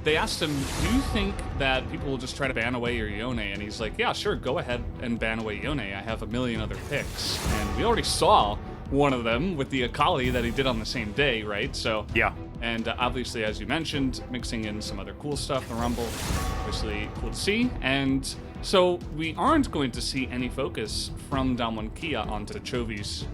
they asked him, do you think that people will just try to ban away your Yone? And he's like, yeah, sure, go ahead and ban away Yone. I have a million other picks. And we already saw one of them with the Akali that he did on the same day, right? So yeah. And obviously, as you mentioned, mixing in some other cool stuff, the Rumble, obviously cool to see. And so we aren't going to see any focus from Damwon Kia onto Chovy's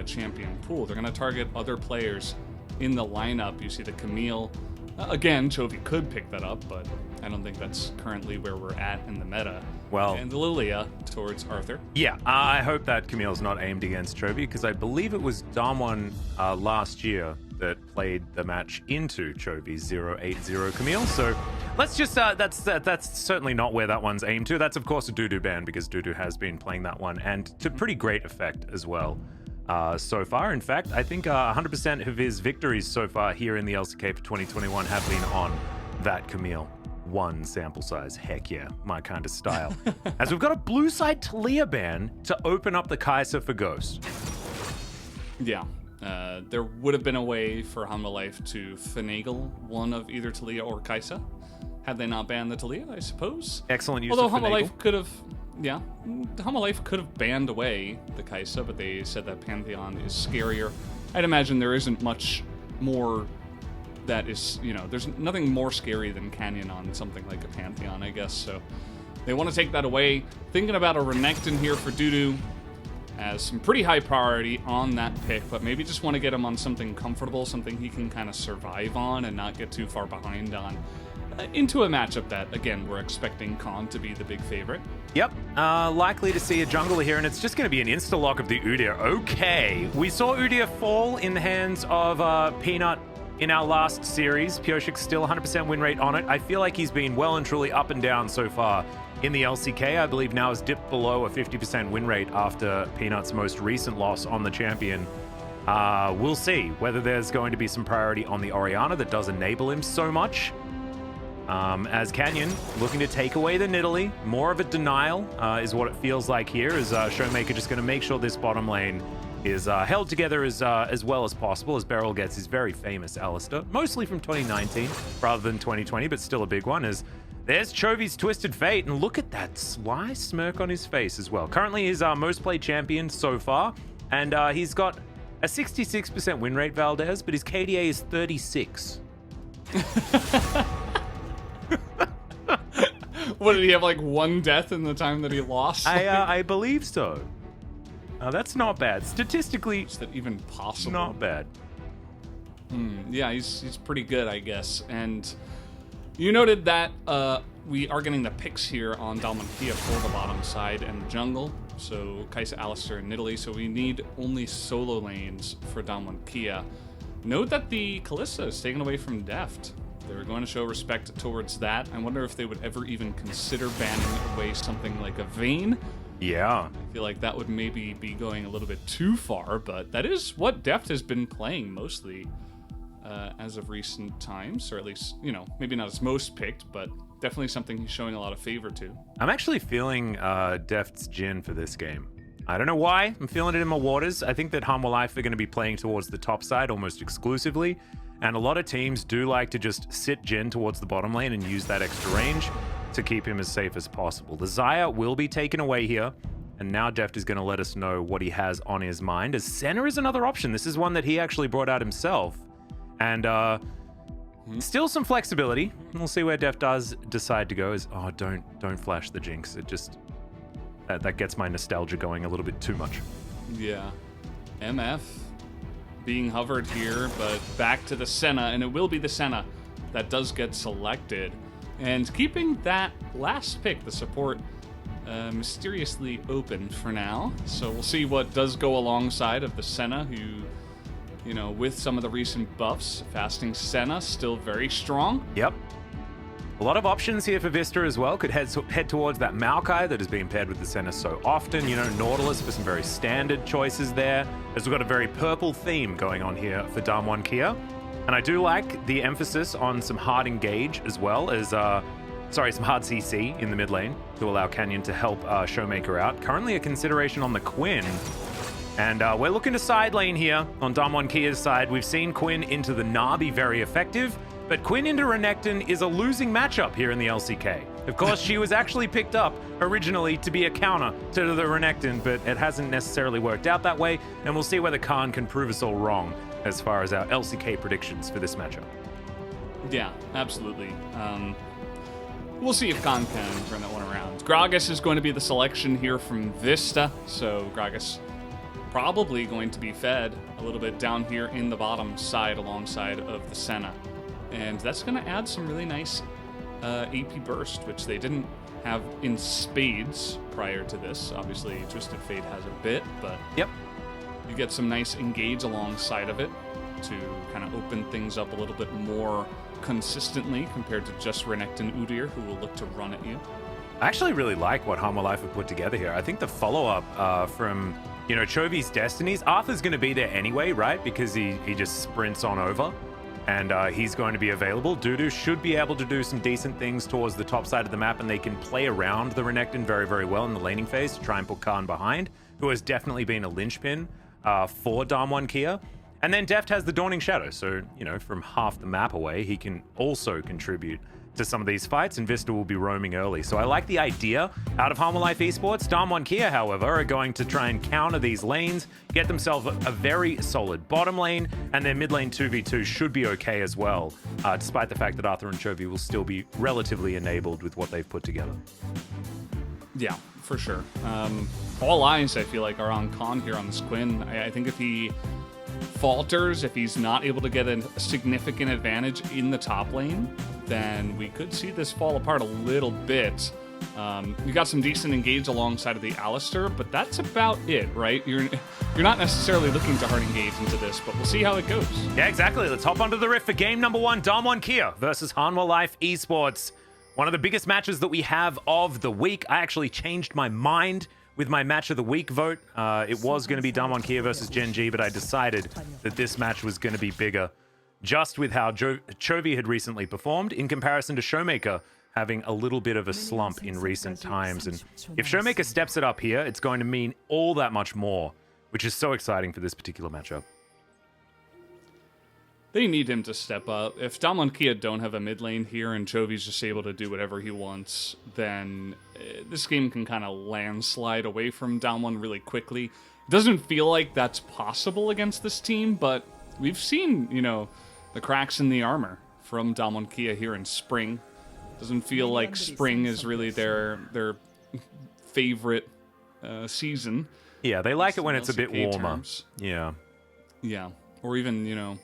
champion pool. They're going to target other players in the lineup. You see the Camille. Again, Chovy could pick that up, but I don't think that's currently where we're at in the meta. Well, and the Lilia towards Arthur. Yeah, I hope that Camille's not aimed against Chovy, because I believe it was Damwon last year that played the match into Chovy's 080 Camille. So let's just, that's certainly not where that one's aimed to. That's, of course, a Dudu ban, because Dudu has been playing that one, and to pretty great effect as well. So far, in fact, I think 100% of his victories so far here in the LCK for 2021 have been on that Camille. One sample size, heck yeah, my kind of style. As we've got a blue side Talia ban to open up the Kai'Sa for Ghost. Yeah, there would have been a way for Hanwha Life to finagle one of either Talia or Kai'Sa, had they not banned the Talia, I suppose. Excellent use Although of Hanwha finagle. Life could have, yeah, Hanwha Life could have banned away the Kai'Sa, but they said that Pantheon is scarier. I'd imagine there isn't much more that is, you know, there's nothing more scary than Canyon on something like a Pantheon, I guess. So they want to take that away. Thinking about a Renekton here for Dudu as some pretty high priority on that pick, but maybe just want to get him on something comfortable, something he can kind of survive on and not get too far behind on. Into a matchup that, again, we're expecting Khan to be the big favorite. Yep, likely to see a jungler here, and it's just going to be an insta-lock of the Udyr. Okay, we saw Udyr fall in the hands of Peanut in our last series. Pioshik's still 100% win rate on it. I feel like he's been well and truly up and down so far in the LCK. I believe now has dipped below a 50% win rate after Peanut's most recent loss on the champion. We'll see whether there's going to be some priority on the Orianna that does enable him so much. As Canyon looking to take away the Nidalee. More of a denial is what it feels like here, as Showmaker just going to make sure this bottom lane is held together as well as possible, as Beryl gets his very famous Alistair, mostly from 2019 rather than 2020, but still a big one, as there's Chovy's Twisted Fate, and look at that sly smirk on his face as well. Currently his most played champion so far, and he's got a 66% win rate, Valdez, but his KDA is 36. What, did he have like one death in the time that he lost? I believe so. That's not bad. Statistically, is that even possible? Not bad. Yeah, he's pretty good, I guess. And you noted that we are getting the picks here on Damwon Kia for the bottom side and the jungle. So Kai'Sa, Alistair, and Nidalee. So we need only solo lanes for Damwon Kia. Note that the Kalista is taken away from Deft. They were going to show respect towards that. I wonder if they would ever even consider banning away something like a Vayne. Yeah. I feel like that would maybe be going a little bit too far, but that is what Deft has been playing mostly as of recent times, or at least, you know, maybe not his most picked, but definitely something he's showing a lot of favor to. I'm actually feeling Deft's Jhin for this game. I don't know why. I'm feeling it in my waters. I think that Hanwha Life are going to be playing towards the top side almost exclusively, and a lot of teams do like to just sit Jhin towards the bottom lane and use that extra range to keep him as safe as possible. The Xayah will be taken away here, and now Deft is going to let us know what he has on his mind, as Senna is another option. This is one that he actually brought out himself, and still some flexibility. We'll see where Deft does decide to go. Is don't flash the Jinx. It just that gets my nostalgia going a little bit too much. Yeah, MF being hovered here, but back to the Senna, and it will be the Senna that does get selected. And keeping that last pick, the support, mysteriously open for now. So we'll see what does go alongside of the Senna, who, you know, with some of the recent buffs, fasting Senna still very strong. Yep. A lot of options here for Vista as well. Could head towards that Maokai that has been paired with the Senna so often. You know, Nautilus for some very standard choices there, as we've got a very purple theme going on here for Damwon Kia. And I do like the emphasis on some hard engage as well as, some hard CC in the mid lane to allow Canyon to help Showmaker out. Currently a consideration on the Quinn. And we're looking to side lane here on Damwon Kia's side. We've seen Quinn into the Na'Vi very effective. But Quinn into Renekton is a losing matchup here in the LCK. Of course, she was actually picked up originally to be a counter to the Renekton, but it hasn't necessarily worked out that way, and we'll see whether Khan can prove us all wrong as far as our LCK predictions for this matchup. Yeah, absolutely. We'll see if Khan can turn that one around. Gragas is going to be the selection here from Vista, so Gragas probably going to be fed a little bit down here in the bottom side alongside of the Senna. And that's going to add some really nice AP burst, which they didn't have in spades prior to this. Obviously, Twisted Fate has a bit, but yep, you get some nice engage alongside of it to kind of open things up a little bit more consistently compared to just Renekton Udyr, who will look to run at you. I actually really like what Hanwha Life have put together here. I think the follow-up from, you know, Chovy's Destinies, Arthur's going to be there anyway, right? Because he just sprints on over, and he's going to be available. Dudu should be able to do some decent things towards the top side of the map, and they can play around the Renekton very, very well in the laning phase to try and put Khan behind, who has definitely been a linchpin for Damwon Kia. And then Deft has the Dawning Shadow, so, you know, from half the map away, he can also contribute to some of these fights, and Vista will be roaming early. So I like the idea out of Hanwha Life Esports. Damwon Kia, however, are going to try and counter these lanes, get themselves a very solid bottom lane, and their mid lane 2v2 should be okay as well, despite the fact that Arthur and Chovy will still be relatively enabled with what they've put together. Yeah, for sure. All eyes, I feel like, are on Khan here on this Quinn. I think if he falters, if he's not able to get a significant advantage in the top lane, then we could see this fall apart a little bit. You got some decent engage alongside of the Alistar, but that's about it, right? You're not necessarily looking to hard engage into this, but we'll see how it goes. Yeah, exactly. Let's hop onto the rift for game number 1, Damwon Kia versus Hanwha Life Esports. One of the biggest matches that we have of the week. I actually changed my mind with my match of the week vote. It was going to be Damwon Kia versus Gen G, but I decided that this match was going to be bigger, just with how Chovy had recently performed in comparison to Showmaker having a little bit of a slump in recent times. And if Showmaker steps it up here, it's going to mean all that much more, which is so exciting for this particular matchup. They need him to step up. If Damwon Kia don't have a mid lane here and Chovy's just able to do whatever he wants, then this game can kind of landslide away from Damwon really quickly. It doesn't feel like that's possible against this team, but we've seen, you know, the cracks in the armor from Damwon Kia here in spring. Doesn't feel like spring is really their favorite season. Yeah, they like it when it's a bit warmer. Terms. Yeah. Yeah. Or even, you know,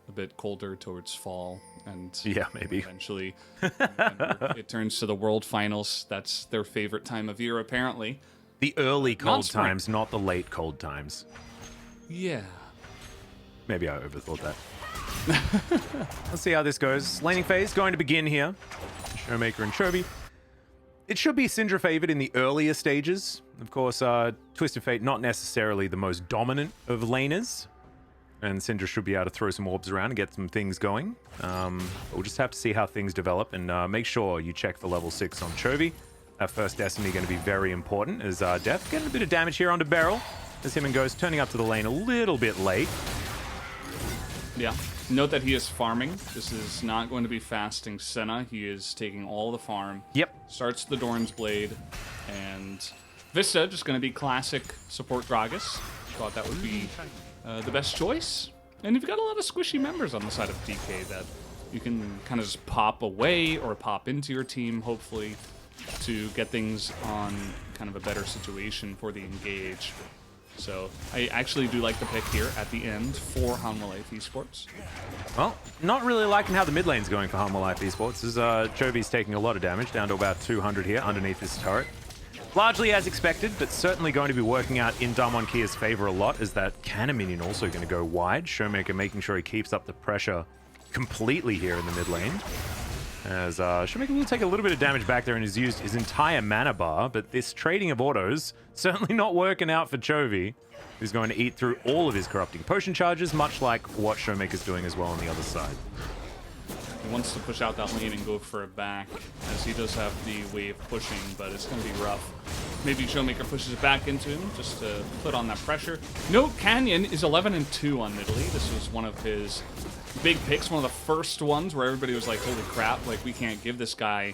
a bit colder towards fall, and yeah, maybe eventually it turns to the World Finals. That's their favorite time of year, apparently. The early cold times, not the late cold times. Yeah. Maybe I overthought that. Let's see how this goes. Laning phase going to begin here. Showmaker and Chovy. It should be Syndra favored in the earlier stages. Of course, Twisted Fate not necessarily the most dominant of laners. And Syndra should be able to throw some orbs around and get some things going. But we'll just have to see how things develop, and make sure you check for level 6 on Chovy. That first Destiny going to be very important, as Death getting a bit of damage here onto Beryl, as him and Ghost turning up to the lane a little bit late. Yeah. Note that he is farming. This is not going to be fasting Senna. He is taking all the farm. Yep. Starts the Dorn's Blade, and Vista just going to be classic support Gragas. Thought that would be the best choice. And you've got a lot of squishy members on the side of DK that you can kind of just pop away or pop into your team, hopefully, to get things on kind of a better situation for the engage. So I actually do like the pick here at the end for Hanwha Life Esports. Well, not really liking how the mid lane's going for Hanwha Life Esports, as Chovy's taking a lot of damage, down to about 200 here underneath this turret. Largely as expected, but certainly going to be working out in Damwon Kia's favor a lot, as that cannon minion also going to go wide. Showmaker making sure he keeps up the pressure completely here in the mid lane. As Showmaker will take a little bit of damage back there and has used his entire mana bar, but this trading of autos certainly not working out for Chovy, who's going to eat through all of his corrupting potion charges, much like what Showmaker's doing as well on the other side. wants to push out that lane and go for a back, as he does have the wave pushing, but it's going to be rough. Maybe Showmaker pushes it back into him just to put on that pressure. No, Canyon is 11-2 on Italy. This was one of his big picks, one of the first ones where everybody was like, holy crap, like, we can't give this guy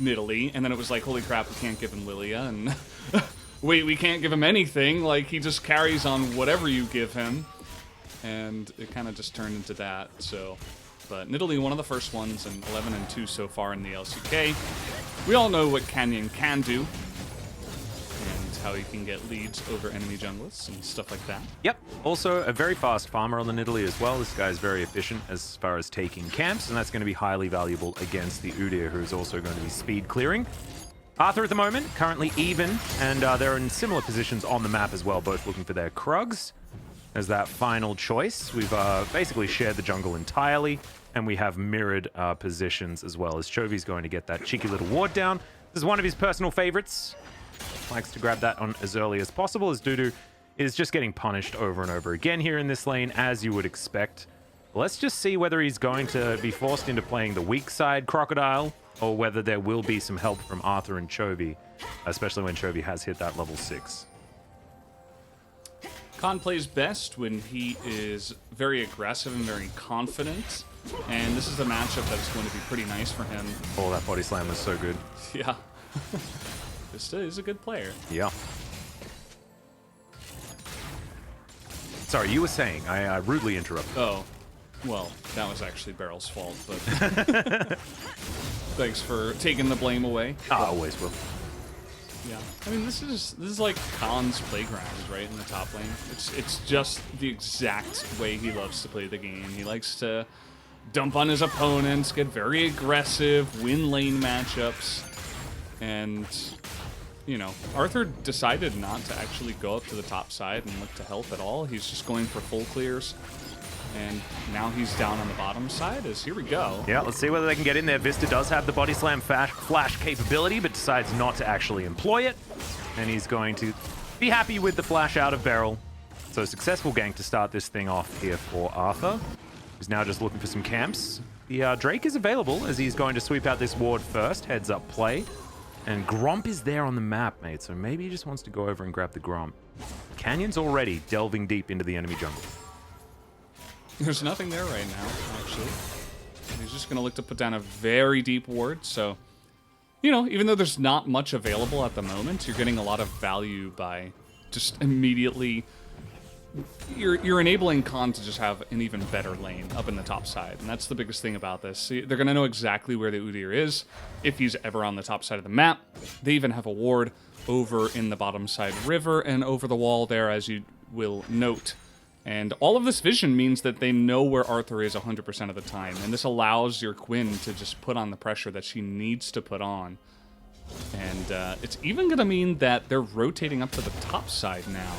Nidalee. And then it was like, holy crap, we can't give him Lilia. And wait, we can't give him anything. Like, he just carries on whatever you give him. And it kind of just turned into that, so... But Nidalee, one of the first ones, and 11-2 so far in the LCK. We all know what Canyon can do, and how he can get leads over enemy junglers and stuff like that. Yep. Also, a very fast farmer on the Nidalee as well. This guy's very efficient as far as taking camps, and that's going to be highly valuable against the Udyr, who's also going to be speed clearing. Arthur at the moment, currently even, and they're in similar positions on the map as well, both looking for their Krugs as that final choice. We've basically shared the jungle entirely, and we have mirrored positions as well, as Chovy's going to get that cheeky little ward down. This is one of his personal favorites. Likes to grab that on as early as possible, as Dudu is just getting punished over and over again here in this lane, as you would expect. Let's just see whether he's going to be forced into playing the weak side Crocodile, or whether there will be some help from Arthur and Chovy, especially when Chovy has hit that level 6. Khan plays best when he is very aggressive and very confident, and this is a matchup that's going to be pretty nice for him. Oh, that body slam was so good. Yeah. Vista is a good player. Yeah. Sorry, you were saying. I rudely interrupted. Oh, well, that was actually Barrel's fault, but thanks for taking the blame away. I always will. Yeah, I mean, this is like Khan's playground, right, in the top lane. It's just the exact way he loves to play the game. He likes to dump on his opponents, get very aggressive, win lane matchups, and, you know, Arthur decided not to actually go up to the top side and look to help at all. He's just going for full clears. And now he's down on the bottom side, as here we go. Yeah, let's see whether they can get in there. Vista does have the body slam flash capability, but decides not to actually employ it. And he's going to be happy with the flash out of Beryl. So successful gank to start this thing off here for Arthur. He's now just looking for some camps. The Drake is available, as he's going to sweep out this ward first. Heads up play. And Gromp is there on the map, mate. So maybe he just wants to go over and grab the Gromp. Canyon's already delving deep into the enemy jungle. There's nothing there right now, actually. He's just going to look to put down a very deep ward, so... You know, even though there's not much available at the moment, you're getting a lot of value by just immediately... You're enabling Khan to just have an even better lane up in the top side, and that's the biggest thing about this. See, they're going to know exactly where the Udyr is, if he's ever on the top side of the map. They even have a ward over in the bottom side river and over the wall there, as you will note. And all of this vision means that they know where Arthur is 100% of the time, and this allows your Quinn to just put on the pressure that she needs to put on. And it's even going to mean that they're rotating up to the top side now.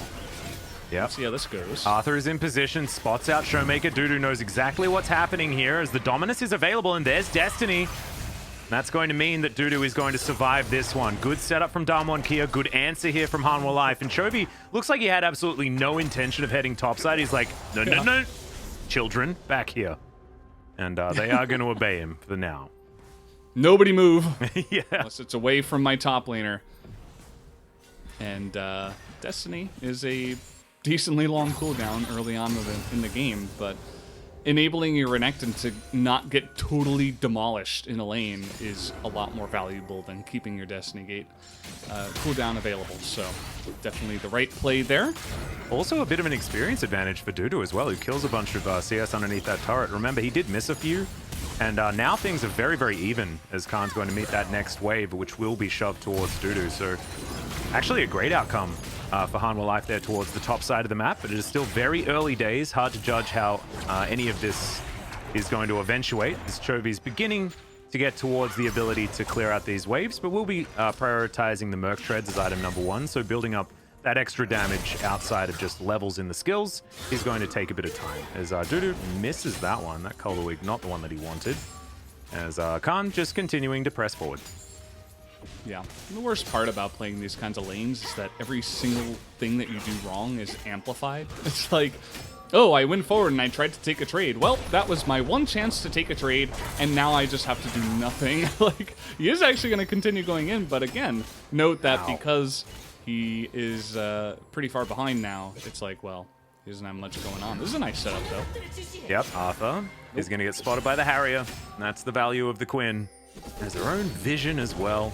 Yep. Let's see how this goes. Arthur is in position, spots out Showmaker. Dudu knows exactly what's happening here, as the Dominus is available, and there's Destiny. That's going to mean that Dudu is going to survive this one. Good setup from Damwon Kia. Good answer here from Hanwha Life. And Chovy looks like he had absolutely no intention of heading topside. He's like, no, no, no. Children, back here. And they are going to obey him for now. Nobody move. Yeah. Unless it's away from my top laner. And Destiny is a decently long cooldown early on in the game, but... enabling your Renekton to not get totally demolished in a lane is a lot more valuable than keeping your Destiny Gate cooldown available. So definitely the right play there. Also a bit of an experience advantage for Dudu as well, who kills a bunch of CS underneath that turret. Remember, he did miss a few, and now things are very, very even, as Khan's going to meet that next wave, which will be shoved towards Dudu. So actually a great outcome for Hanwha Life there towards the top side of the map, but it is still very early days. Hard to judge how any of this is going to eventuate, as Chovy's beginning to get towards the ability to clear out these waves, but we'll be prioritizing the Merc Treads as item number 1, so building up that extra damage outside of just levels in the skills is going to take a bit of time, as Dudu misses that one. That Color Wig, not the one that he wanted, as Khan just continuing to press forward. Yeah, and the worst part about playing these kinds of lanes is that every single thing that you do wrong is amplified. It's like, oh, I went forward and I tried to take a trade. Well, that was my one chance to take a trade, and now I just have to do nothing. Like, he is actually going to continue going in, but again, note that because he is pretty far behind now, it's like, well, he doesn't have much going on. This is a nice setup, though. Yep, Arthur is going to get spotted by the Harrier. And that's the value of the Quinn. Has their own vision as well.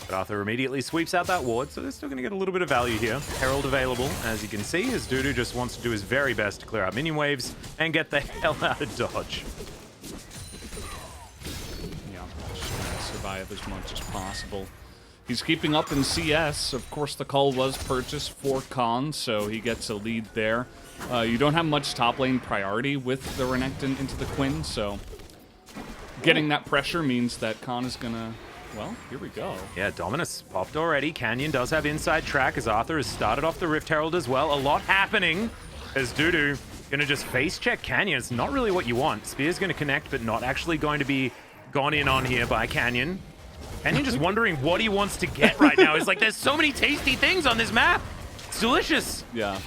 But Arthur immediately sweeps out that ward, so they're still going to get a little bit of value here. Herald available, as you can see, as Dudu just wants to do his very best to clear out minion waves and get the hell out of dodge. Yeah, just trying to survive as much as possible. He's keeping up in CS. Of course, the call was purchased for Khan, so he gets a lead there. You don't have much top lane priority with the Renekton into the Quinn, so getting that pressure means that Khan is going to... Well, here we go. Yeah, Dominus popped already. Canyon does have inside track as Arthur has started off the Rift Herald as well. A lot happening as Dudu going to just face check Canyon. It's not really what you want. Spear's going to connect, but not actually going to be gone in on here by Canyon. Canyon just wondering what he wants to get right now. It's like, there's so many tasty things on this map. It's delicious. Yeah.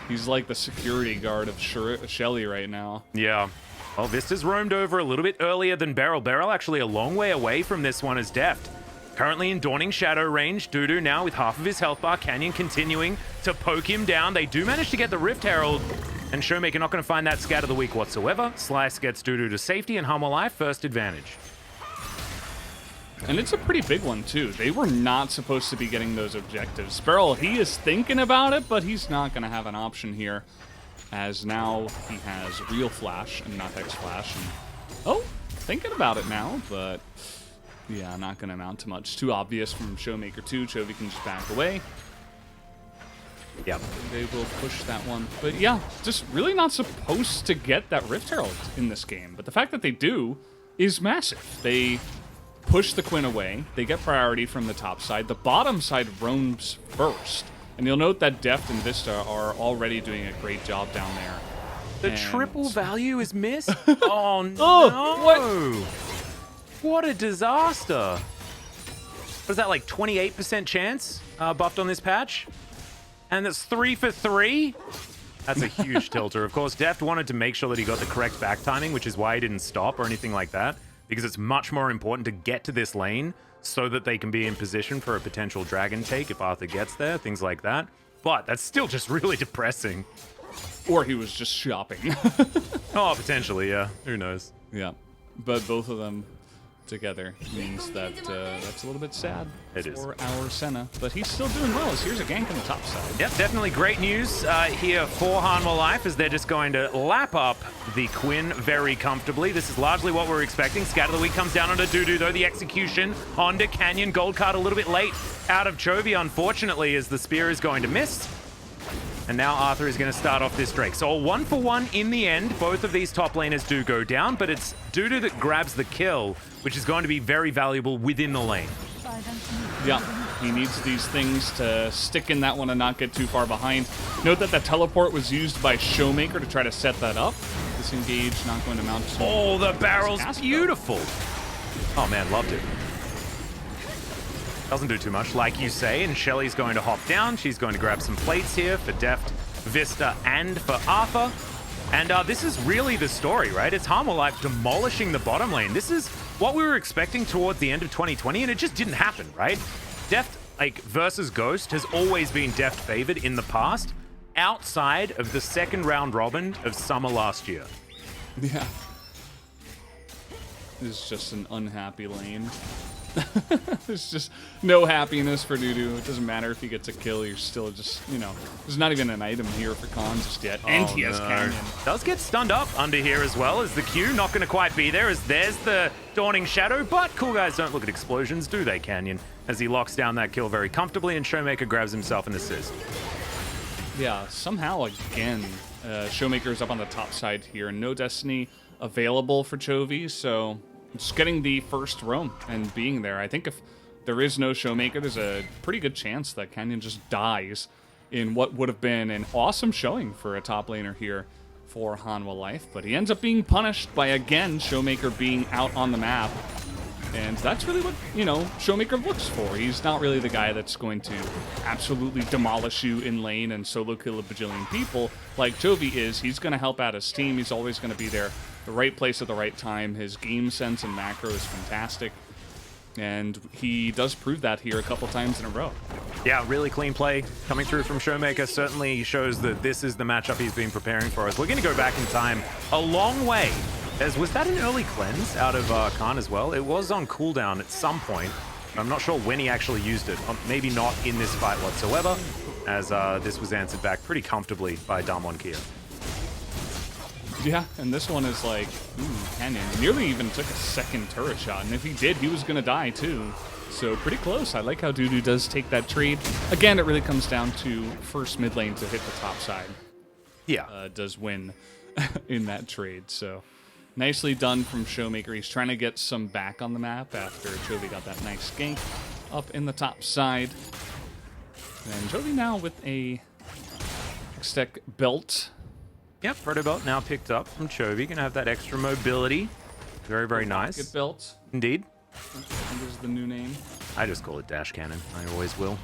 He's like the security guard of Shelly right now. Yeah. Well, Vista's roamed over a little bit earlier than Beryl. Beryl actually a long way away from this one as Deft. Currently in Dawning Shadow range. Dudu now with half of his health bar. Canyon continuing to poke him down. They do manage to get the Rift Herald. And Showmaker not going to find that scat of the week whatsoever. Slice gets Dudu to safety and Hanwha Life first advantage. And it's a pretty big one, too. They were not supposed to be getting those objectives. Beryl, he is thinking about it, but he's not going to have an option here. As now he has real flash and not Hex flash. And, oh, thinking about it now, but yeah, not going to amount to much. Too obvious from Showmaker 2. Chovy can just back away. Yep. They will push that one. But yeah, just really not supposed to get that Rift Herald in this game. But the fact that they do is massive. They push the Quinn away. They get priority from the top side. The bottom side roams first. And you'll note that Deft and Vista are already doing a great job down there. The triple value is missed? Oh, no. Oh, what a disaster. Was that like 28% chance buffed on this patch? And that's 3 for 3? That's a huge tilter. Of course, Deft wanted to make sure that he got the correct back timing, which is why he didn't stop or anything like that. Because it's much more important to get to this lane so that they can be in position for a potential dragon take if Arthur gets there, things like that. But that's still just really depressing. Or he was just shopping. Oh, potentially, yeah. Who knows? Yeah. But both of them together means that that's a little bit sad for our Senna. But he's still doing well as here's a gank on the top side. Yep, definitely great news here for Hanwha Life as they're just going to lap up the Quinn very comfortably. This is largely what we're expecting. Scat of the Week comes down onto Dudu, though. The execution onto Canyon. Gold card a little bit late out of Chovy, unfortunately, as the spear is going to miss. And now Arthur is going to start off this Drake. So a 1-for-1 in the end. Both of these top laners do go down, but it's Dudu that grabs the kill, which is going to be very valuable within the lane. Yeah, he needs these things to stick in that one and not get too far behind. Note that the teleport was used by Showmaker to try to set that up. Disengage, not going to mount. Oh, the barrel's beautiful. Oh man, loved it. Doesn't do too much, like you say, and Shelly's going to hop down. She's going to grab some plates here for Deft, Vista, and for Arthur. And this is really the story, right? It's Hanwha Life demolishing the bottom lane. This is what we were expecting towards the end of 2020, and it just didn't happen, right? Deft, like, versus Ghost has always been Deft favored in the past, outside of the second round robin of summer last year. Yeah. This is just an unhappy lane. There's just no happiness for Dudu. It doesn't matter if he gets a kill, you're still just, you know, there's not even an item here for Khan just yet. And he has Canyon. Does get stunned up under here as well, as the Q not going to quite be there, as there's the Dawning Shadow, but cool guys don't look at explosions, do they, Canyon? As he locks down that kill very comfortably, and Showmaker grabs himself an assist. Yeah, somehow again, Showmaker's up on the top side here. No Destiny available for Chovy, so just getting the first roam and being there. I think if there is no Showmaker, there's a pretty good chance that Canyon just dies in what would have been an awesome showing for a top laner here for Hanwha Life. But he ends up being punished by, again, Showmaker being out on the map. And that's really what, you know, Showmaker looks for. He's not really the guy that's going to absolutely demolish you in lane and solo kill a bajillion people like Chovy is. He's going to help out his team. He's always going to be there, the right place at the right time. His game sense and macro is fantastic. And he does prove that here a couple times in a row. Yeah, really clean play coming through from Showmaker. Certainly shows that this is the matchup he's been preparing for us. We're going to go back in time a long way. Was that an early cleanse out of Khan as well? It was on cooldown at some point. I'm not sure when he actually used it. Maybe not in this fight whatsoever, as this was answered back pretty comfortably by Damwon Kia. Yeah, and this one is like, Canyon nearly even took a second turret shot, and if he did, he was going to die too. So pretty close. I like how Dudu does take that trade. Again, it really comes down to first mid lane to hit the top side. Yeah. Does win in that trade, so nicely done from Showmaker. He's trying to get some back on the map after Chovy got that nice gank up in the top side. And Chovy now with a X-Tech belt. Yep, Proto Belt now picked up from Chovy. Gonna have that extra mobility. Very, very nice. Rocket belt. Indeed. I think is the new name. I just call it Dash Cannon. I always will.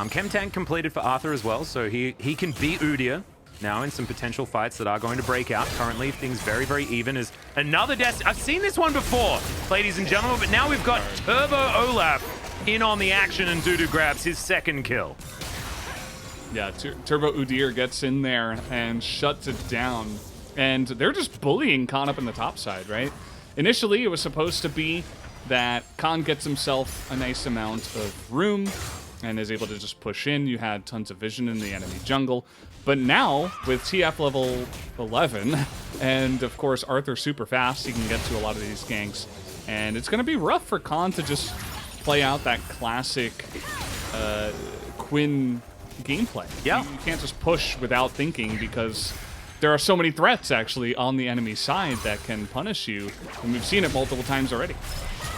Chem Tank completed for Arthur as well, so he can beat Udyr now in some potential fights that are going to break out. Currently, things very, very even as another death. I've seen this one before, ladies and gentlemen, but now we've got Turbo Olaf in on the action, and Dudu grabs his second kill. Yeah, Turbo Udyr gets in there and shuts it down. And they're just bullying Khan up in the top side, right? Initially, it was supposed to be that Khan gets himself a nice amount of room and is able to just push in. You had tons of vision in the enemy jungle. But now, with TF level 11, and of course Arthur super fast, he can get to a lot of these ganks. And it's going to be rough for Khan to just play out that classic Quinn gameplay. Yeah. You can't just push without thinking because there are so many threats actually on the enemy side that can punish you. And we've seen it multiple times already.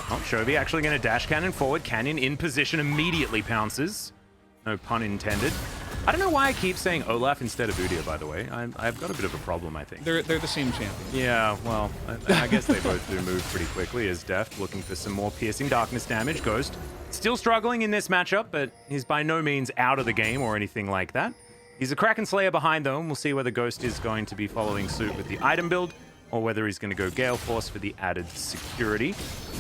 Oh, Chovy actually going to dash cannon forward. Canyon in position, immediately pounces. No pun intended. I don't know why I keep saying Olaf instead of Udyr, by the way. I've got a bit of a problem, I think. They're the same champion. Yeah, well, I guess they both do move pretty quickly as Deft looking for some more piercing darkness damage. Ghost still struggling in this matchup, but he's by no means out of the game or anything like that. He's a Kraken Slayer behind, though, and we'll see whether Ghost is going to be following suit with the item build or whether he's going to go Gale Force for the added security.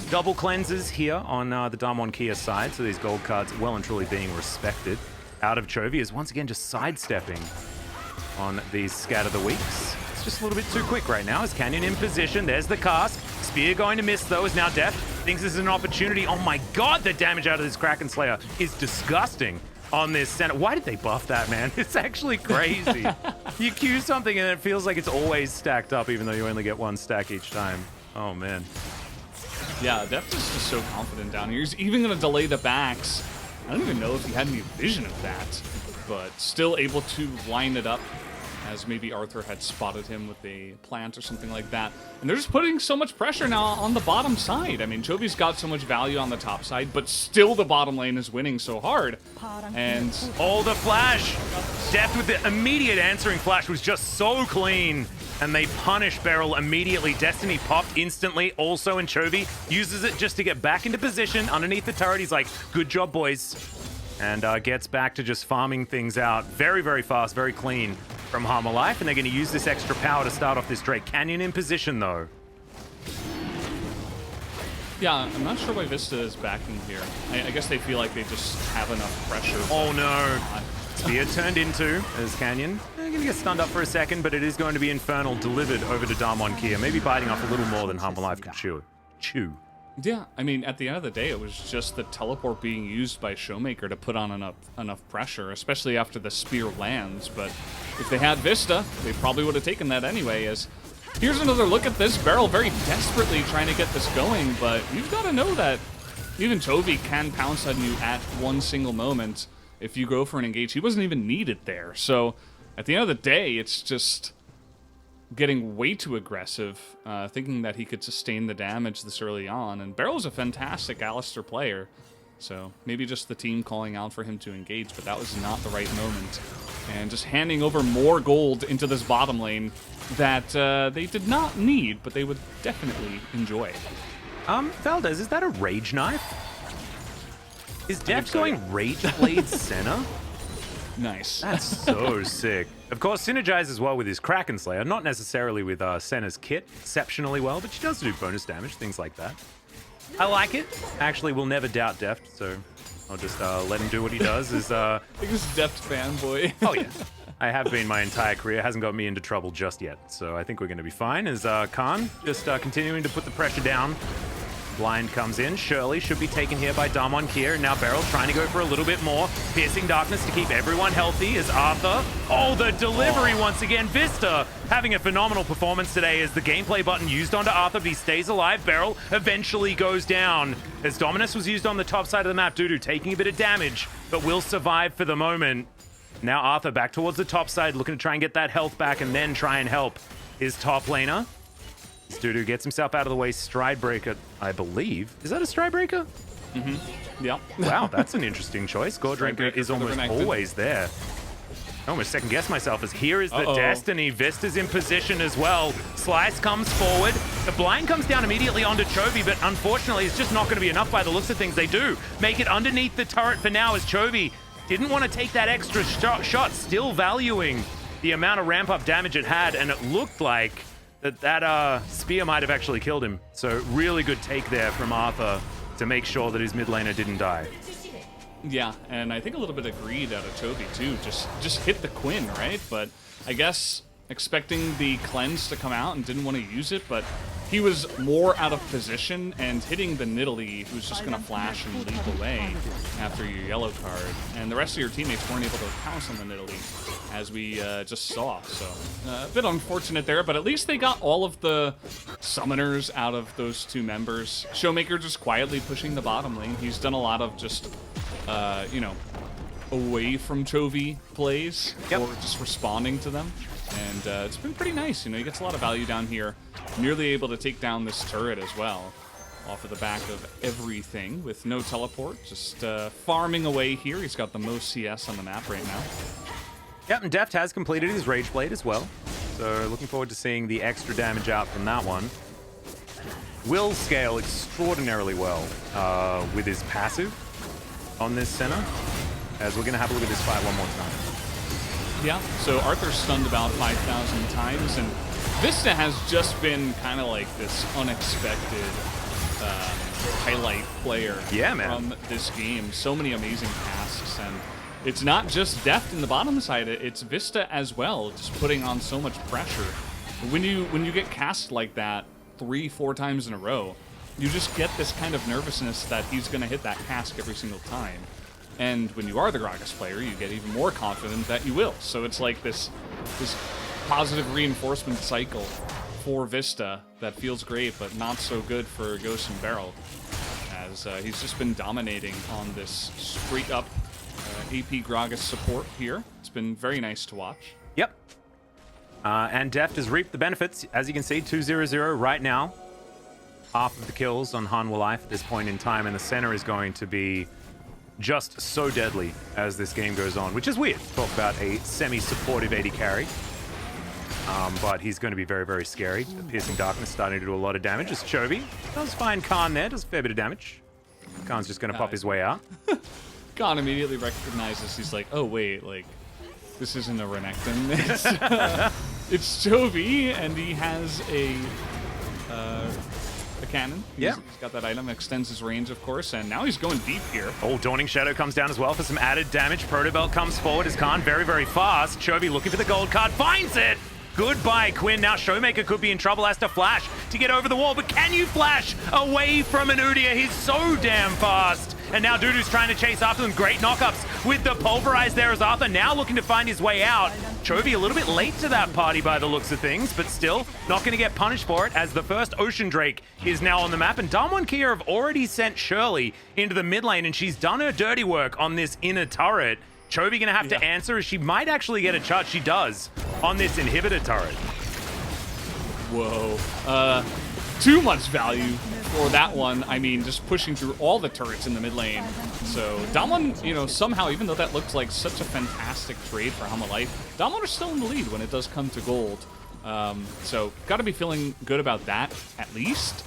Double cleanses here on the Damwon Kia side, so these gold cards well and truly being respected. Out of Chovy is once again just sidestepping on these Scatter the Weeks. It's just a little bit too quick right now. As Canyon in position, there's the cast. Spear going to miss, though, is now Death. Thinks this is an opportunity. Oh my god, the damage out of this Kraken Slayer is disgusting on this center. Why did they buff that, man? It's actually crazy. You Q something and it feels like it's always stacked up, even though you only get one stack each time. Oh, man. Yeah, Deft is just so confident down here. He's even going to delay the backs. I don't even know if he had any vision of that, but still able to line it up as maybe Arthur had spotted him with a plant or something like that. And they're just putting so much pressure now on the bottom side. I mean, Chovy's got so much value on the top side, but still the bottom lane is winning so hard. And the flash! Deft with the immediate answering flash was just so clean. And they punish Beryl immediately. Destiny popped instantly, also, and Chovy uses it just to get back into position underneath the turret. He's like, good job, boys. And gets back to just farming things out. Very, very fast, very clean from Hanwha Life. And they're going to use this extra power to start off this Drake. Canyon in position, though. yeah, I'm not sure why Vista is backing here. I guess they feel like they just have enough pressure. Oh, no. Spear turned into as Canyon. They're going to get stunned up for a second, but it is going to be Infernal delivered over to Damwon Kia. Maybe biting off a little more than Hanwha Life could chew. Yeah, I mean, at the end of the day, it was just the teleport being used by Showmaker to put on enough pressure, especially after the spear lands. But if they had Vista, they probably would have taken that anyway. As here's another look at this Beryl, very desperately trying to get this going, but you've got to know that even Chovy can pounce on you at one single moment. If you go for an engage, he wasn't even needed there. So at the end of the day, it's just getting way too aggressive, thinking that he could sustain the damage this early on. And Beryl's a fantastic Alistar player, so maybe just the team calling out for him to engage, but that was not the right moment. and just handing over more gold into this bottom lane that they did not need, but they would definitely enjoy. Valdez, is that a Rage Knife? Is Deft going Rage Blade Senna? Nice. That's so sick. Of course, synergizes well with his Kraken Slayer, not necessarily with Senna's kit exceptionally well, but she does do bonus damage, things like that. I like it. Actually, we'll never doubt Deft, so I'll just let him do what he does. Biggest Deft fanboy. Oh, yeah. I have been my entire career. Hasn't got me into trouble just yet, so I think we're going to be fine. As Khan just continuing to put the pressure down. Blind comes in. Shirley should be taken here by Damwon here. Now Beryl trying to go for a little bit more. Piercing Darkness to keep everyone healthy as Arthur. Oh, the delivery once again. Vista having a phenomenal performance today as the gameplay button used onto Arthur, but he stays alive. Beryl eventually goes down as Dominus was used on the top side of the map. Dudu taking a bit of damage, but will survive for the moment. Now Arthur back towards the top side, looking to try and get that health back and then try and help his top laner. Dudu gets himself out of the way. Stride Breaker, I believe. Is that a Stride Breaker? Mm-hmm. Yeah. Wow, that's an interesting choice. Gordranker is almost always there. I almost second guess myself as here is the Destiny. Vista's in position as well. Slice comes forward. The blind comes down immediately onto Chovy, but unfortunately it's just not going to be enough by the looks of things. They do make it underneath the turret for now as Chovy didn't want to take that extra shot, still valuing the amount of ramp-up damage it had, and it looked like that spear might have actually killed him. So really good take there from Arthur to make sure that his mid laner didn't die. Yeah, and I think a little bit of greed out of Chovy too. Just hit the Quinn, right? But I guess expecting the cleanse to come out and didn't want to use it, but he was more out of position and hitting the Nidalee, who's just going to flash and leap away after your yellow card. And the rest of your teammates weren't able to pounce on the Nidalee, as we just saw. So a bit unfortunate there, but at least they got all of the summoners out of those two members. Showmaker just quietly pushing the bottom lane. He's done a lot of just, you know, away from Chovy plays, or just responding to them. And it's been pretty nice. You know, he gets a lot of value down here. Nearly able to take down this turret as well, off of the back of everything with no teleport. Just farming away here. He's got the most CS on the map right now. Yep, and Deft has completed his Rage Blade as well. So looking forward to seeing the extra damage out from that one. Will scale extraordinarily well with his passive on this center, as we're going to have a look at this fight one more time. Yeah, so Arthur's stunned about 5,000 times, and Vista has just been kind of like this unexpected highlight player from this game. So many amazing tasks, and it's not just Deft in the bottom side, it's Vista as well, just putting on so much pressure. When you get cast like that 3-4 times in a row, you just get this kind of nervousness that he's going to hit that cast every single time. And when you are the Gragas player, you get even more confident that you will. So it's like this positive reinforcement cycle for Vista that feels great, but not so good for Ghost and Beryl, as he's just been dominating on this straight-up AP Gragas support here. It's been very nice to watch. Yep. And Deft has reaped the benefits. As you can see, 2-0-0 right now. Half of the kills on Hanwha Life at this point in time, and the center is going to be just so deadly as this game goes on, which is weird to talk about a semi-supportive AD carry. But he's going to be very, very scary. The Piercing Darkness starting to do a lot of damage as Chovy does find Khan there, does a fair bit of damage. Khan's just going to pop his way out. Khan immediately recognizes, he's like, oh wait, like, this isn't a Renekton. It's Chovy, and he has a cannon. He's got that item, extends his range, of course, and now he's going deep here. Oh, Dawning Shadow comes down as well for some added damage. Protobelt comes forward as Khan very, very fast. Chovy looking for the gold card, finds it! Goodbye, Quinn. Now Showmaker could be in trouble, has to flash to get over the wall, but can you flash away from an Udyr? He's so damn fast. And now Dudu's trying to chase after them. Great knockups with the Pulverize there as Arthur now looking to find his way out. Chovy a little bit late to that party by the looks of things, but still not going to get punished for it as the first Ocean Drake is now on the map. And Damwon Kia have already sent Shirley into the mid lane, and she's done her dirty work on this inner turret. Chovy going to have to answer as she might actually get a charge. She does on this inhibitor turret. Whoa. too much value for that one. I mean, just pushing through all the turrets in the mid lane. So Damwon, you know, somehow, even though that looked like such a fantastic trade for Hanwha Life, Damwon are still in the lead when it does come to gold. So got to be feeling good about that, at least.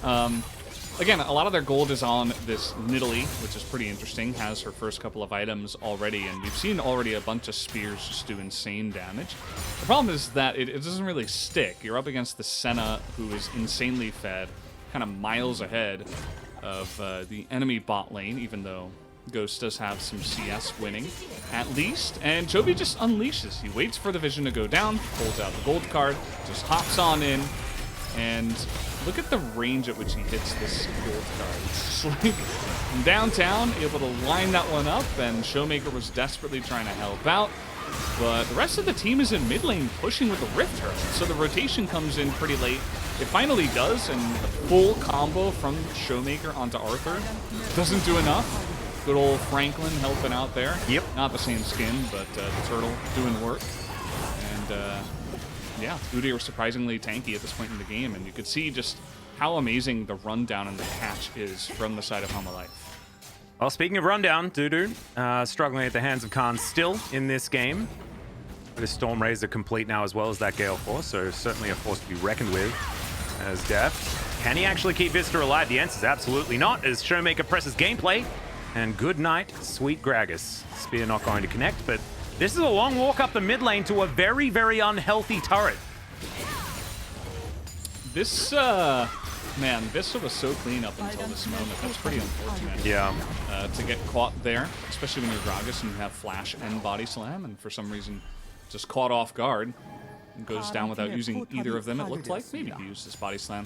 Again, a lot of their gold is on this Nidalee, which is pretty interesting. Has her first couple of items already, and we've seen already a bunch of spears just do insane damage. The problem is that it doesn't really stick. You're up against the Senna, who is insanely fed, kind of miles ahead of the enemy bot lane, even though Ghost does have some CS winning, at least. And Chovy just unleashes. He waits for the vision to go down, pulls out the gold card, just hops on in, and look at the range at which he hits this gold card. It's just like from downtown, able to line that one up, and Showmaker was desperately trying to help out. But the rest of the team is in mid lane pushing with the Rift Turret, so the rotation comes in pretty late. It finally does, and a full combo from Showmaker onto Arthur doesn't do enough. Good old Franklin helping out there. Yep. Not the same skin, but the turtle doing work. And yeah, Udyr were surprisingly tanky at this point in the game, and you could see just how amazing the rundown and the catch is from the side of Hanwha Life. Well, speaking of rundown, Dudu struggling at the hands of Khan still in this game. This Storm Razor complete now, as well as that Gale Force, so certainly a force to be reckoned with as Deft. Can he actually keep Vista alive? The answer is absolutely not, as Showmaker presses gameplay. And good night, sweet Gragas. Spear not going to connect, but this is a long walk up the mid lane to a very, very unhealthy turret. This, man, Vista was so clean up until this moment. That's pretty unfortunate. Yeah. To get caught there, especially when you're Gragas and you have Flash and Body Slam, and for some reason just caught off guard and goes down without using either of them, it looked like. Maybe he used his Body Slam.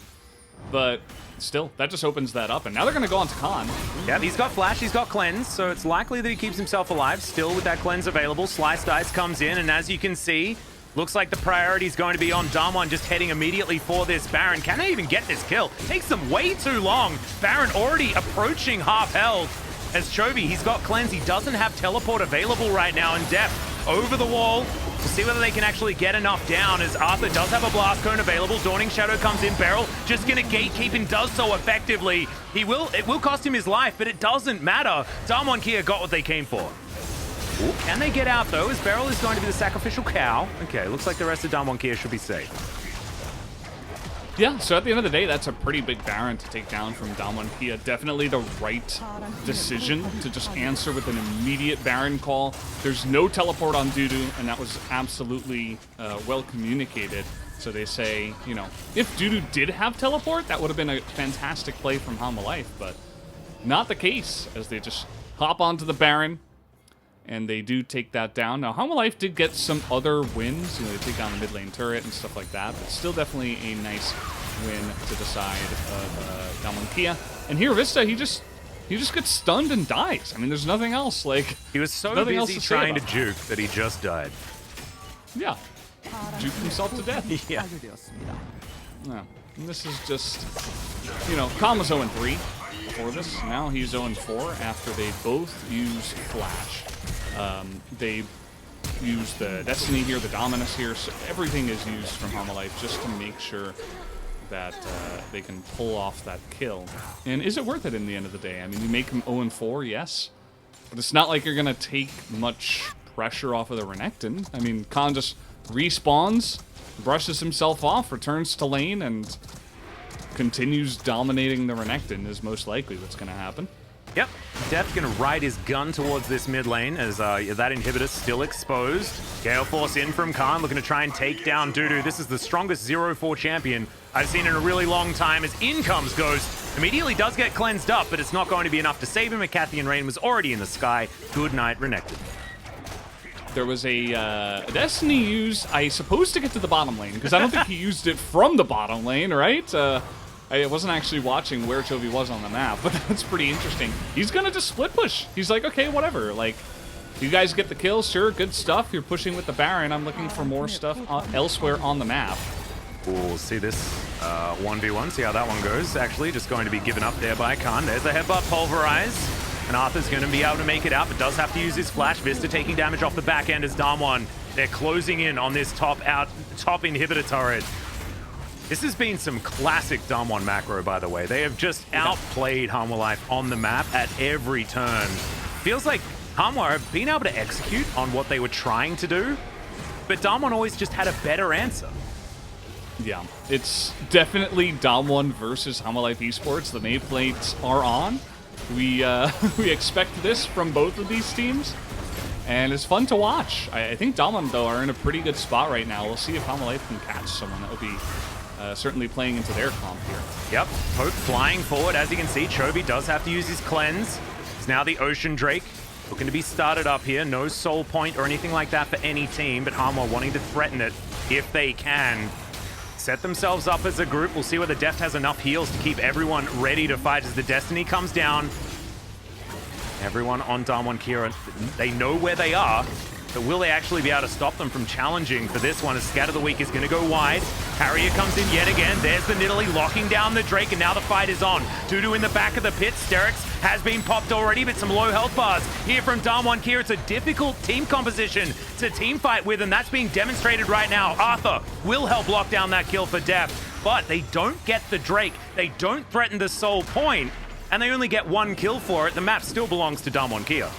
But still, that just opens that up, and now they're going to go on to Khan. Yeah, he's got Flash, he's got Cleanse, so it's likely that he keeps himself alive. Still with that Cleanse available, Slice Dice comes in, and as you can see, looks like the priority is going to be on Damwon, just heading immediately for this Baron. Can they even get this kill? Takes them way too long. Baron already approaching half health. As Chovy, he's got Cleanse, he doesn't have Teleport available right now, and Deft over the wall to see whether they can actually get enough down, as Arthur does have a Blast Cone available. Dawning Shadow comes in, Beryl just gonna gatekeep and does so effectively. It will cost him his life, but it doesn't matter. Damwon Kia got what they came for. Ooh, can they get out though, as Beryl is going to be the sacrificial cow? Okay, looks like the rest of Damwon Kia should be safe. Yeah, so at the end of the day, that's a pretty big Baron to take down from Damwon Kia. Definitely the right decision to just answer with an immediate Baron call. There's no teleport on Dudu, and that was absolutely well communicated. So they say, you know, if Dudu did have teleport, that would have been a fantastic play from Hanwha Life, but not the case, as they just hop onto the Baron, and they do take that down. Now, Hanwha Life did get some other wins. You know, they take down the mid lane turret and stuff like that, but still definitely a nice win to the side of Damwon Kia. And here, Vista, he just gets stunned and dies. I mean, there's nothing else. Like, he was so busy trying to juke that he just died. Yeah, juked himself to death. Yeah. Yeah. And this is just, you know, Khan was 0-3 before this. Now he's 0-4 after they both use Flash. They use the Destiny here, the Dominus here, so everything is used from Hanwha Life just to make sure that they can pull off that kill. And is it worth it in the end of the day? I mean, you make him 0-4, yes, but it's not like you're going to take much pressure off of the Renekton. I mean, Khan just respawns, brushes himself off, returns to lane, and continues dominating the Renekton is most likely what's going to happen. Yep, Deft gonna ride his gun towards this mid lane as that inhibitor still exposed. Gale Force in from Khan, looking to try and take down Dudu. This is the strongest 0-4 champion I've seen in a really long time, as in comes Ghost. Immediately does get cleansed up, but it's not going to be enough to save him. Cathian Rain was already in the sky. Good night, Renekton. There was a Destiny use, I suppose, to get to the bottom lane, because I don't think he used it from the bottom lane, right? I wasn't actually watching where Chovy was on the map, but that's pretty interesting. He's gonna just split push. He's like, okay, whatever. Like, you guys get the kill, sure, good stuff. You're pushing with the Baron. I'm looking for more stuff elsewhere on the map. We'll see this 1v1, see how that one goes. Actually, just going to be given up there by Khan. There's the headbutt pulverize. And Arthur's going to be able to make it out, but does have to use his flash. Vista taking damage off the back end as Damwon. They're closing in on this top inhibitor turret. This has been some classic Damwon macro, by the way. They have just outplayed Hanwha Life on the map at every turn. Feels like Hanwha have been able to execute on what they were trying to do, but Damwon always just had a better answer. Yeah, it's definitely Damwon versus Hanwha Life Esports. The nameplates are on. We we expect this from both of these teams, and it's fun to watch. I think Damwon, though, are in a pretty good spot right now. We'll see if Hanwha Life can catch someone. That would be certainly playing into their comp here. Yep, Poke flying forward. As you can see, Chovy does have to use his cleanse. It's now the Ocean Drake looking to be started up here. No soul point or anything like that for any team, but Hanwha wanting to threaten it if they can. Set themselves up as a group. We'll see whether Deft has enough heals to keep everyone ready to fight as the Destiny comes down. Everyone on Damwon Kira, they know where they are, but will they actually be able to stop them from challenging for this one as Scatter the Weak is going to go wide. Harrier comes in yet again. There's the Nidalee locking down the Drake, and now the fight is on. Dudu in the back of the pit. Sterix has been popped already, but some low health bars here from Damwon Kira. It's a difficult team composition to team fight with, and that's being demonstrated right now. Arthur will help lock down that kill for Deft, but they don't get the Drake. They don't threaten the soul point, and they only get one kill for it. The map still belongs to Damwon Kira.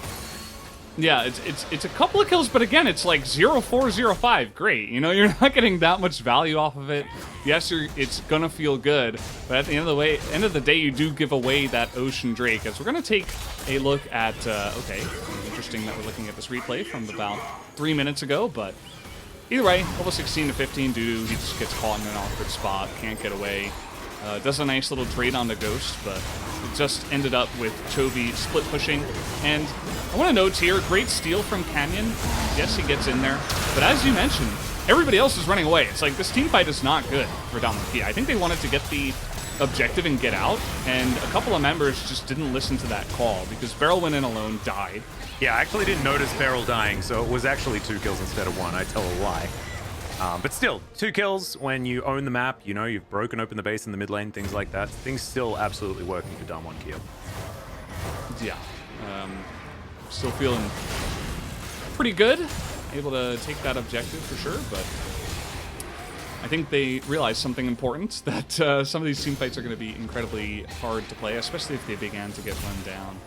Yeah, it's a couple of kills, but again, it's like 0-4-0-5. Great, you know, you're not getting that much value off of it. Yes, it's gonna feel good, but at the end of the day, you do give away that Ocean Drake. As we're gonna take a look at, okay, interesting that we're looking at this replay from about 3 minutes ago, but either way, level 16 to 15, Dudu, he just gets caught in an awkward spot, can't get away. Does a nice little trade on the Ghost, but it just ended up with Chovy split pushing. And I want to note here, great steal from Canyon. Yes, he gets in there. But as you mentioned, everybody else is running away. It's like this team fight is not good for Damwon Kira. I think they wanted to get the objective and get out, and a couple of members just didn't listen to that call because Beryl went in alone, died. Yeah, I actually didn't notice Beryl dying, so it was actually 2 kills instead of 1. I tell a lie. But still, 2 kills when you own the map, you know, you've broken open the base in the mid lane, things like that. Things still absolutely working for Damwon Kira. Yeah. Still feeling pretty good. Able to take that objective for sure, but I think they realized something important, that some of these team fights are going to be incredibly hard to play, especially if they began to get run down.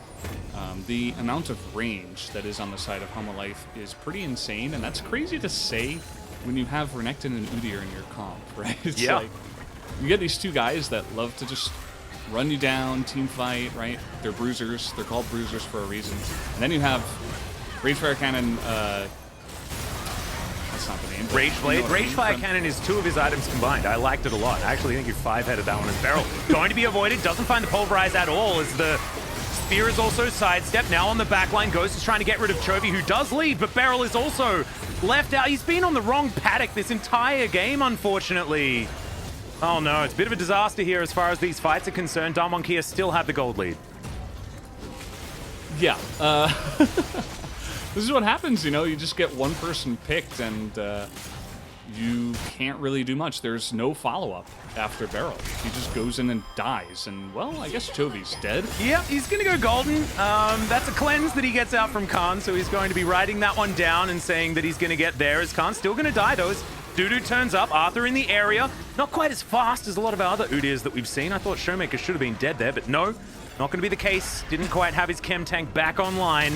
The amount of range that is on the side of Hanwha Life is pretty insane, and that's crazy to say when you have Renekton and Udyr in your comp, right? It's like, you get these two guys that love to just run you down, team fight, right? They're bruisers. They're called bruisers for a reason. And then you have Ragefire Cannon, that's not the name. Rageblade. Ragefire Cannon is 2 of his items combined. I liked it a lot. I actually think you 5-headed that one as Beryl. Going to be avoided. Doesn't find the Pulverize at all as the Spear is also sidestepped. Now on the backline, Ghost is trying to get rid of Chovy, who does lead, but Beryl is also left out. He's been on the wrong paddock this entire game, unfortunately. Oh no, it's a bit of a disaster here as far as these fights are concerned. Damwon Kira still have the gold lead. Yeah. This is what happens, you know, you just get one person picked and you can't really do much. There's no follow-up after Beryl. He just goes in and dies, and, well, I guess Chovy's dead. Yeah, he's going to go golden. That's a cleanse that he gets out from Khan, so he's going to be writing that one down and saying that he's going to get there, as Khan's still going to die, though. Dudu turns up, Arthur in the area. Not quite as fast as a lot of our other Udyrs that we've seen. I thought Showmaker should have been dead there, but no, not going to be the case. Didn't quite have his chem tank back online.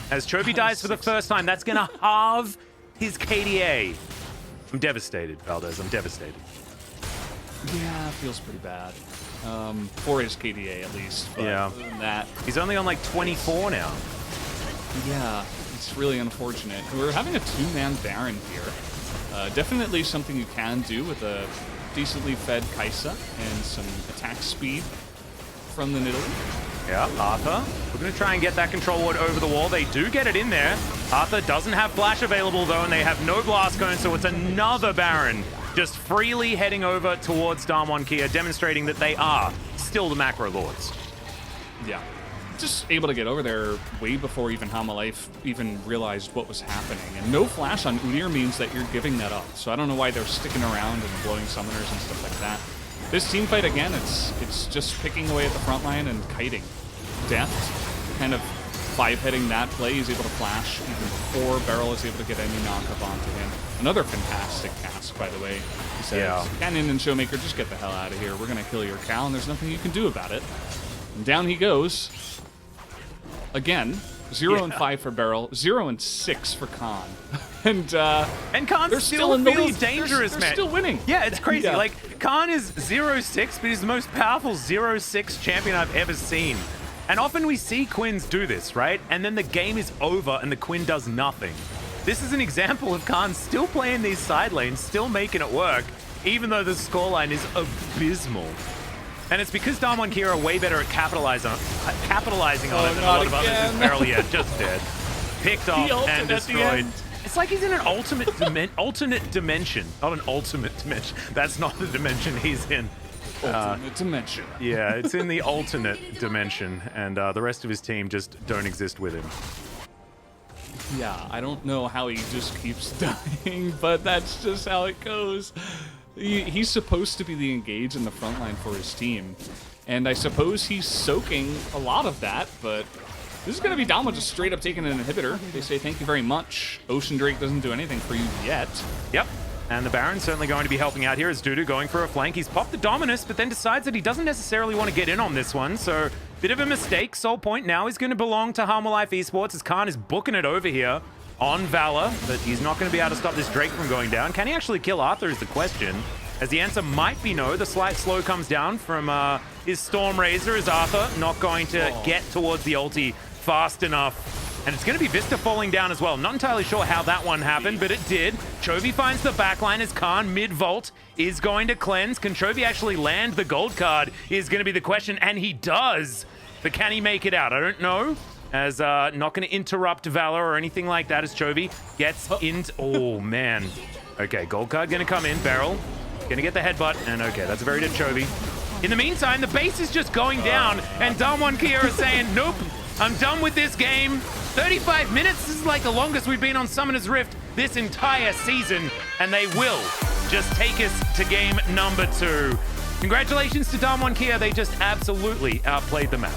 As Chovy dies for the first time, that's going to halve his KDA. I'm devastated, Valdez. I'm devastated. Yeah, feels pretty bad. For his KDA, at least. But yeah. Other than that, he's only on like 24 now. Yeah, it's really unfortunate. We're having a 2-man Baron here. Definitely something you can do with a decently fed Kai'Sa and some attack speed from the Nidalee. Yeah, Arthur. We're going to try and get that control ward over the wall. They do get it in there. Arthur doesn't have flash available, though, and they have no blast cone, so it's another Baron just freely heading over towards Damwon Kira, demonstrating that they are still the macro lords. Yeah. Just able to get over there way before even Hanwha Life even realized what was happening. And no flash on Udyr means that you're giving that up. So I don't know why they're sticking around and blowing summoners and stuff like that. This team fight, again, it's just picking away at the front line and kiting. Deft kind of 5-heading that play. He's able to flash even before Beryl is able to get any knockup onto him. Another fantastic cast, by the way. He says, Yeah. Canyon and Showmaker, just get the hell out of here. We're going to kill your cow, and there's nothing you can do about it. And down he goes. Again, 0 and 5 for Beryl, 0 and 6 for Khan. And Khan they're still in the feels lead. dangerous, they're man. still winning. Yeah, it's crazy. Yeah. Like, Khan is 0-6, but he's the most powerful 0-6 champion I've ever seen. And often we see Quins do this, right? And then the game is over and the Quinn does nothing. This is an example of Khan still playing these side lanes, still making it work, even though the scoreline is abysmal. And it's because Damwon Kia are way better at capitalizing on it than a lot of others. Is Beryl, yeah, just dead. Picked off and destroyed. It's like he's in an alternate dimension. Not an ultimate dimension. That's not the dimension he's in. Ultimate dimension. Yeah, it's in the alternate dimension, and the rest of his team just don't exist with him. Yeah, I don't know how he just keeps dying, but that's just how it goes. He's supposed to be the engage in the front line for his team, and I suppose he's soaking a lot of that, but this is going to be Damwon just straight up taking an inhibitor. They say thank you very much. Ocean Drake doesn't do anything for you yet. Yep. And the Baron's certainly going to be helping out here as Dudu going for a flank. He's popped the Dominus, but then decides that he doesn't necessarily want to get in on this one, so bit of a mistake. Soul Point now is going to belong to Hanwha Life Esports as Khan is booking it over here on Valor, but he's not going to be able to stop this Drake from going down. Can he actually kill Arthur is the question, as the answer might be no. The slight slow comes down from his Storm Razor as Arthur not going to get towards the ulti fast enough. And it's going to be Vista falling down as well. Not entirely sure how that one happened, but it did. Chovy finds the backline as Khan mid-vault is going to cleanse. Can Chovy actually land the gold card is going to be the question, and he does. But can he make it out? I don't know. As not going to interrupt Valor or anything like that as Chovy gets into... Oh, man. Okay, gold card going to come in. Beryl going to get the headbutt, and okay, that's a very good Chovy. In the meantime, the base is just going down, and Damwon Kia is saying, nope, I'm done with this game. 35 minutes, this is like the longest we've been on Summoner's Rift this entire season, and they will just take us to game number 2. Congratulations to Damwon Kia, they just absolutely outplayed the map.